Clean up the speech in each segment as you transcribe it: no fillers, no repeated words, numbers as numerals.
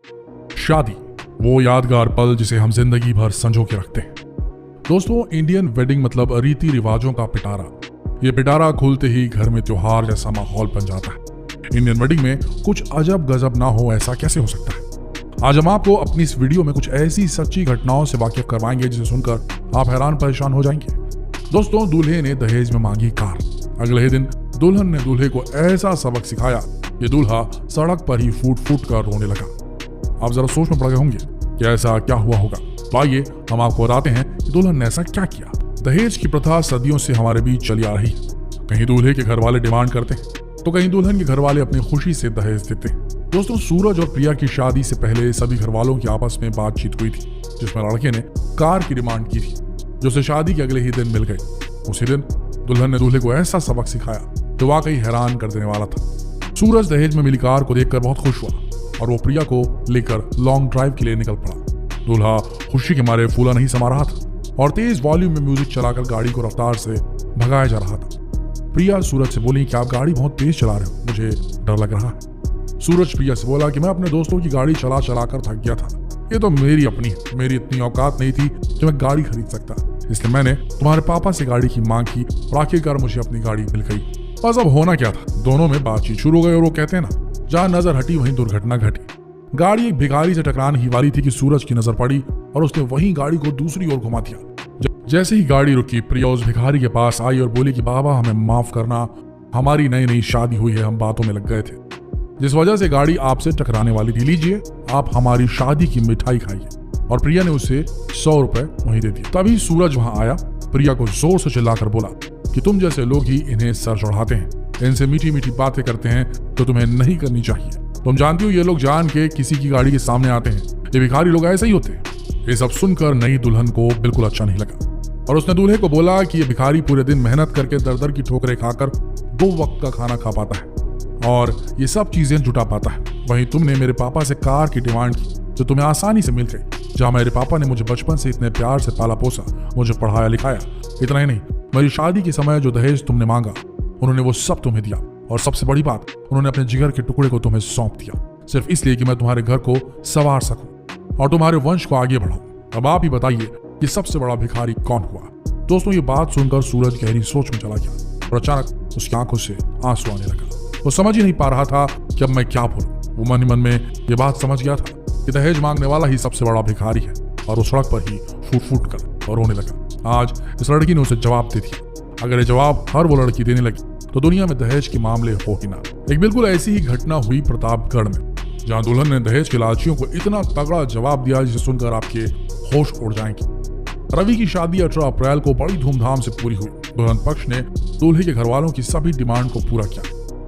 शादी, वो यादगार पल जिसे हम जिंदगी भर संजो के रखते हैं। दोस्तों, इंडियन वेडिंग मतलब रीति रिवाजों का पिटारा। ये पिटारा खुलते ही घर में त्योहार जैसा माहौल बन जाता है। इंडियन वेडिंग में कुछ अजब गजब ना हो, ऐसा कैसे हो सकता है? आज हम आपको अपनी इस वीडियो में कुछ ऐसी सच्ची घटनाओं से वाकिफ करवाएंगे जिसे सुनकर आप हैरान परेशान हो जाएंगे। दोस्तों, दूल्हे ने दहेज में मांगी कार। अगले ही दिन दुल्हन ने दूल्हे को ऐसा सबक सिखाया कि दूल्हा सड़क पर ही फूट फूट कर रोने लगा। आप जरा सोच में पड़ गए होंगे कि ऐसा क्या हुआ होगा। तो आइए हम आपको बताते हैं कि दुल्हन ने ऐसा क्या किया। दहेज की प्रथा सदियों से हमारे बीच चली आ रही है। कहीं दूल्हे के घर वाले डिमांड करते हैं तो कहीं दुल्हन के घर वाले अपनी खुशी से दहेज देते हैं। दोस्तों, सूरज और प्रिया की शादी से पहले सभी घर वालों की आपस में बातचीत हुई थी, जिसमें लड़के ने कार की डिमांड की थी, जो उसे शादी के अगले ही दिन मिल गई। उसी दिन दुल्हन ने दूल्हे को ऐसा सबक सिखाया जो वाकई हैरान कर देने वाला था। सूरज दहेज में मिली कार को देखकर बहुत खुश हुआ और वो प्रिया को लेकर लॉन्ग ड्राइव के लिए निकल पड़ा। दूल्हा खुशी के मारे फूला नहीं समा रहा था और तेज वॉल्यूम में म्यूजिक चलाकर गाड़ी को रफ्तार से भगाया जा रहा था। प्रिया सूरज से बोली कि आप गाड़ी बहुत तेज चला रहे हो, मुझे डर लग रहा है। सूरज प्रिया से बोला कि मैं अपने दोस्तों की गाड़ी चला चला कर थक गया था। ये तो मेरी अपनी है, मेरी इतनी औकात नहीं थी कि मैं गाड़ी खरीद सकता, इसलिए मैंने तुम्हारे पापा से गाड़ी की मांग की और आखिरकार मुझे अपनी गाड़ी मिल गई। बस अब होना क्या था, दोनों में बातचीत शुरू हो गई और वो कहते हैं ना, जहाँ नजर हटी वहीं दुर्घटना घटी। गाड़ी एक भिखारी से टकराने ही वाली थी कि सूरज की नजर पड़ी और उसने वहीं गाड़ी को दूसरी ओर घुमा दिया। जैसे ही गाड़ी रुकी, प्रिया उस भिखारी के पास आई और बोली कि बाबा हमें माफ करना, हमारी नई नई शादी हुई है, हम बातों में लग गए थे, जिस वजह से गाड़ी आपसे टकराने वाली थी। लीजिए, आप हमारी शादी की मिठाई खाइए। और प्रिया ने उसे 100 रुपए वहीं दे दिए। तभी सूरज वहां आया, प्रिया को जोर से चिल्लाकर बोला कि तुम जैसे लोग ही इन्हें सर चढ़ाते हैं, इनसे मीठी मीठी बातें करते हैं तो तुम्हें नहीं करनी चाहिए। तुम जानती हो ये लोग जान के किसी की गाड़ी के सामने आते हैं, ये भिखारी लोग ऐसे ही होते हैं। ये सब सुनकर नई दुल्हन को बिल्कुल अच्छा नहीं लगा और उसने दूल्हे को बोला कि ये भिखारी पूरे दिन मेहनत करके दर दर की ठोकरें खाकर 2 वक्त का खाना खा पाता है और ये सब चीजें जुटा पाता है। वहीं तुमने मेरे पापा से कार की डिमांड की जो तुम्हें आसानी से मिल गई। जहाँ मेरे पापा ने मुझे बचपन से इतने प्यार से पाला पोसा, मुझे पढ़ाया लिखाया। इतना ही नहीं, मेरी शादी के समय जो दहेज तुमने मांगा उन्होंने वो सब तुम्हें दिया और सबसे बड़ी बात, उन्होंने अपने जिगर के टुकड़े को तुम्हें सौंप दिया, सिर्फ इसलिए कि मैं तुम्हारे घर को संवार सकूं और तुम्हारे वंश को आगे बढ़ाऊं। अब आप ही बताइए कि सबसे बड़ा भिखारी कौन हुआ? दोस्तों, ये बात सुनकर सूरज गहरी सोच में चला गया और अचानक उसकी आंखों से आंसू आने लगा। वो समझ ही नहीं पा रहा था कि अब मैं क्या बोलूं। वो मन ही मन में ये बात समझ गया था कि दहेज मांगने वाला ही सबसे बड़ा भिखारी है और वो सड़क पर ही फूट फूट कर और रोने लगा। आज इस लड़की ने उसे जवाब दे दिया। अगर ये जवाब हर वो लड़की देने लगी तो दुनिया में दहेज के मामले हो ही ना। एक बिल्कुल ऐसी ही घटना हुई प्रतापगढ़ में, जहां दुल्हन ने दहेज के लालचियों को इतना तगड़ा जवाब दिया जिसे सुनकर आपके होश उड़ जाएंगे। रवि की शादी 18 अप्रैल को बड़ी धूमधाम से पूरी हुई। दुल्हन पक्ष ने दूल्हे के घर वालों की सभी डिमांड को पूरा किया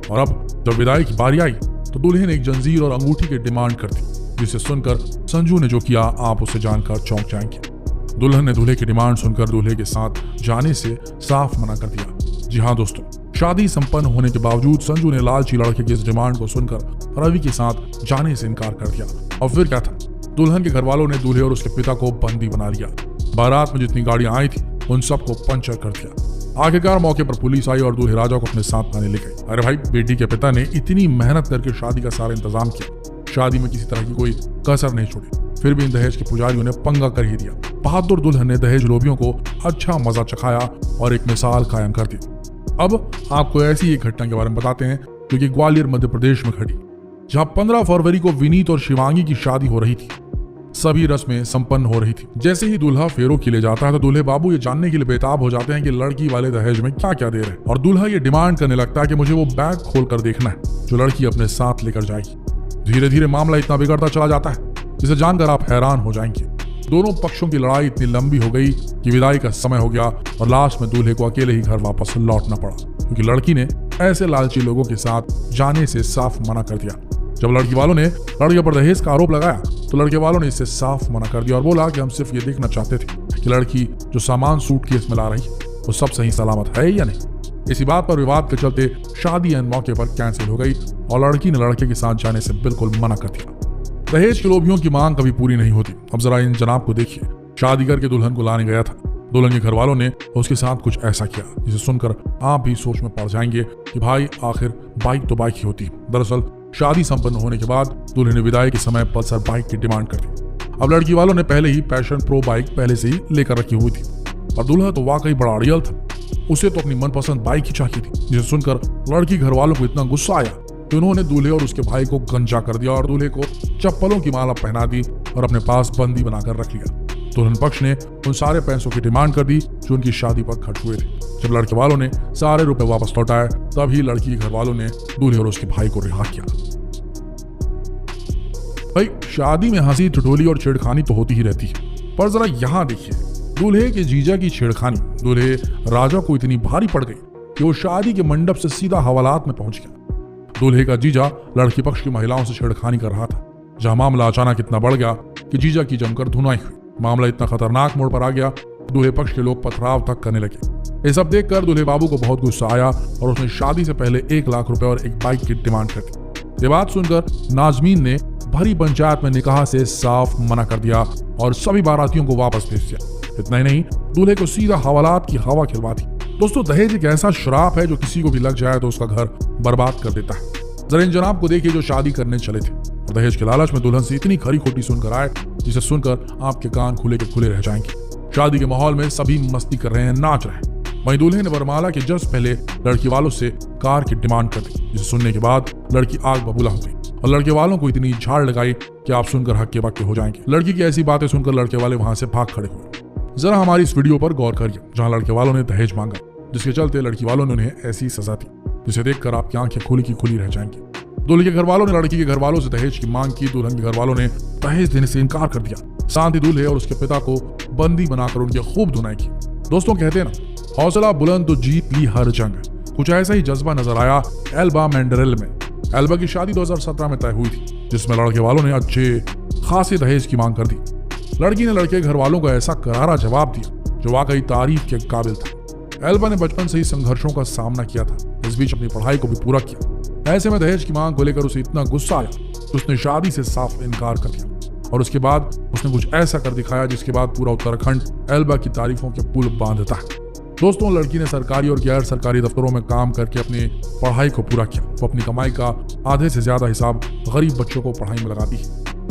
और अब जब विदाई की बारी आई तो दूल्हे ने एक जंजीर और अंगूठी की डिमांड कर दी, जिसे सुनकर संजू ने जो किया आप उसे जानकर चौंक जाएंगे। दुल्हन ने दूल्हे की डिमांड सुनकर दूल्हे के साथ जाने से साफ मना कर दिया। जी हाँ दोस्तों, शादी संपन्न होने के बावजूद संजू ने लालची लड़के की इस डिमांड को सुनकर रवि के साथ जाने से इनकार कर दिया। और फिर क्या था, दुल्हन के घर वालों ने दूल्हे और उसके पिता को बंदी बना लिया। बारात में जितनी गाड़ियां आई थी उन सबको पंचर कर दिया। आखिरकार मौके पर पुलिस आई और दूल्हे राजा को अपने साथ लाने ले गई। अरे भाई, बेटी के पिता ने इतनी मेहनत करके शादी का सारा इंतजाम किया, शादी में किसी तरह की कोई कसर नहीं छोड़ी, फिर भी इन दहेज के पुजारियों ने पंगा कर ही दिया। बहादुर दुल्हन ने दहेज लोभियों को अच्छा मजा चखाया और एक मिसाल कायम कर दी। अब आपको ऐसी एक घटना के बारे में बताते हैं जो कि ग्वालियर मध्य प्रदेश में घटी, जहां 15 फरवरी को विनीत और शिवांगी की शादी हो रही थी। सभी रस्में संपन्न हो रही थी। जैसे ही दूल्हा फेरों के लिए जाता है तो दूल्हे बाबू ये जानने के लिए बेताब हो जाते हैं कि लड़की वाले दहेज में क्या क्या दे रहे हैं और दूल्हा ये डिमांड करने लगता है कि मुझे वो बैग खोलकर देखना है जो लड़की अपने साथ लेकर जाएगी। धीरे धीरे मामला इतना बिगड़ता चला जाता है जिसे जानकर आप हैरान हो जाएंगे। दोनों पक्षों की लड़ाई इतनी लंबी हो गई कि विदाई का समय हो गया और लास्ट में दूल्हे को अकेले ही घर वापस लौटना पड़ा, क्योंकि लड़की ने ऐसे लालची लोगों के साथ जाने से साफ मना कर दिया। जब लड़की वालों ने लड़के पर दहेज का आरोप लगाया तो लड़के वालों ने इससे साफ मना कर दिया और बोला कि हम सिर्फ ये देखना चाहते थे कि लड़की जो सामान सूटकेस में ला रही है वो सब सही सलामत है या नहीं। इसी बात पर विवाद के चलते शादी एन मौके पर कैंसिल हो गई और लड़की ने लड़के के साथ जाने से बिल्कुल मना कर दिया। दहेज के लोभियों की मांग कभी पूरी नहीं होती। अब जरा इन जनाब को देखिए, शादी करके दुल्हन को लाने गया था, दुल्हन के घर वालों ने उसके साथ कुछ ऐसा किया जिसे सुनकर आप भी सोच में पड़ जाएंगे कि भाई आखिर बाइक तो बाइक ही होती है। दरअसल शादी संपन्न होने के बाद दूल्हे ने विदाई के समय पल्सर बाइक की डिमांड कर दी। अब लड़की वालों ने पहले ही पैशन प्रो बाइक पहले से ही लेकर रखी हुई थी और दूल्हा तो वाकई बड़ा अड़ियल था। उसे तो अपनी मनपसंद बाइक ही चाहिए थी, जिसे सुनकर लड़की घर वालों को इतना गुस्सा आया कि उन्होंने दूल्हे और उसके भाई को गंजा कर दिया और दूल्हे को चप्पलों की माला पहना दी और अपने पास बंदी बनाकर रख लिया। दुल्हन पक्ष ने उन सारे पैसों की डिमांड कर दी जो उनकी शादी पर खर्च हुए थे। जब लड़के वालों ने सारे रुपए वापस लौटाए तभी लड़की के घर वालों ने दूल्हे और उसके भाई को रिहा किया। भाई, शादी में हंसी ठिठोली और छेड़खानी तो होती ही रहती है, पर जरा यहाँ देखिए, दूल्हे के जीजा की छेड़खानी दूल्हे राजा को इतनी भारी पड़ गई कि वो शादी के मंडप से सीधा हवालात में पहुंच गया। दूल्हे का जीजा लड़की पक्ष की महिलाओं से छेड़खानी कर रहा था, जहां मामला अचानक इतना बढ़ गया कि जीजा की जमकर धुनाई हुई। मामला इतना खतरनाक मोड़ पर आ गया, दूल्हे पक्ष के लोग पथराव तक करने लगे। ये सब देखकर दूल्हे बाबू को बहुत गुस्सा आया और उसने शादी से पहले 1 लाख रुपए और एक बाइक की डिमांड कर दी। ये बात सुनकर नाजमीन ने भरी पंचायत में निकाह से साफ मना कर दिया और सभी बारातियों को वापस भेज दिया। इतना ही नहीं, दूल्हे को सीधा हवालात की हवा खिलवा दी। दोस्तों, दहेज एक ऐसा श्राप है जो किसी को भी लग जाए तो उसका घर बर्बाद कर देता है। जरा इन जनाब को देखिए जो शादी करने चले थे और दहेज के लालच में दुल्हन से इतनी खरी खोटी सुनकर आए जिसे सुनकर आपके कान खुले के खुले रह जाएंगे। शादी के माहौल में सभी मस्ती कर रहे हैं, नाच रहे हैं। वहीं दूल्हे ने वरमाला के जस्ट पहले लड़की वालों से कार की डिमांड कर दी, जिसे सुनने के बाद लड़की आग बबूला हो गई और लड़के वालों को इतनी झाड़ लगाई कि आप सुनकर हक्के बक्के हो जाएंगे। लड़की की ऐसी बातें सुनकर लड़के वाले वहां से भाग खड़े हुए। जरा हमारी इस वीडियो पर गौर करिए, जहां लड़के वालों ने दहेज मांगा, जिसके चलते लड़की वालों ने उन्हें ऐसी सजा दी जिसे देखकर आपकी आंखें खुली की खुली रह जाएंगी। दूल्हे के घर वालों ने लड़की के घर वालों से दहेज की मांग की, दुल्हन के घर वालों ने दहेज देने से इनकार कर दिया। साथ ही दूल्हे और उसके पिता को बंदी बनाकर उनकी खूब धुनाई की। दोस्तों, कहते हैं ना, हौसला बुलंद तो जीत ली हर जंग। कुछ ऐसा ही जज्बा नजर आया एल्बा मेंडेरेल में। एल्बा की शादी 2017 में तय हुई थी, जिसमें लड़के वालों ने अच्छे खासे दहेज की मांग कर दी। लड़की ने लड़के घर वालों को ऐसा करारा जवाब दिया जो वाकई तारीफ के काबिल था। एल्बा ने बचपन से ही संघर्षों का सामना किया था, इस बीच अपनी पढ़ाई को भी पूरा किया। ऐसे में दहेज की मांग को लेकर उसे इतना गुस्सा आया कि उसने शादी से साफ इनकार कर दिया और उसके बाद उसने कुछ ऐसा कर दिखाया जिसके बाद पूरा उत्तराखंड एल्बा की तारीफों के पुल बांधता है। दोस्तों, लड़की ने सरकारी और गैर सरकारी दफ्तरों में काम करके अपनी पढ़ाई को पूरा किया। वो अपनी कमाई का आधे से ज्यादा हिसाब गरीब बच्चों को पढ़ाई में लगा दी।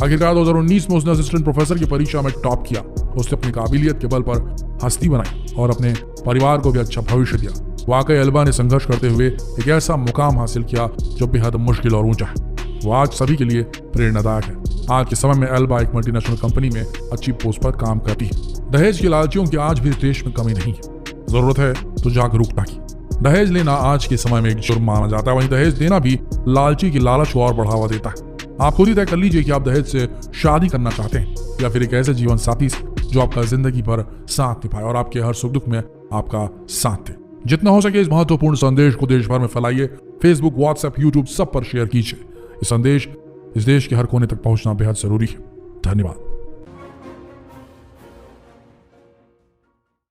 आखिरकार 2019 में उसने असिस्टेंट प्रोफेसर की परीक्षा में टॉप किया। उसने अपनी काबिलियत के बल पर हस्ती बनाई और अपने परिवार को भी अच्छा भविष्य दिया। वाकई एल्बा ने संघर्ष करते हुए एक ऐसा मुकाम हासिल किया जो बेहद मुश्किल और ऊंचा है। वो आज सभी के लिए प्रेरणादायक है। आज के समय में एल्बा एक मल्टीनेशनल कंपनी में अच्छी पोस्ट पर काम करती है। दहेज के लालचियों की आज भी देश में कमी नहीं है। जरूरत है तो जागरूकता की। दहेज लेना आज के समय में एक जुर्म माना जाता है, वहीं दहेज देना भी लालची की लालच को और बढ़ावा देता है। आप खुद ही तय कर लीजिए कि आप दहेज से शादी करना चाहते हैं या फिर एक ऐसे जीवन साथी से जो आपका जिंदगी भर साथ निभाए और आपके हर सुख दुख में आपका साथ दे। जितना हो सके इस महत्वपूर्ण संदेश को देश भर में फैलाइए। फेसबुक, व्हाट्सएप, यूट्यूब सब पर शेयर कीजिए। ये संदेश इस देश के हर कोने तक पहुंचना बेहद जरूरी है। धन्यवाद।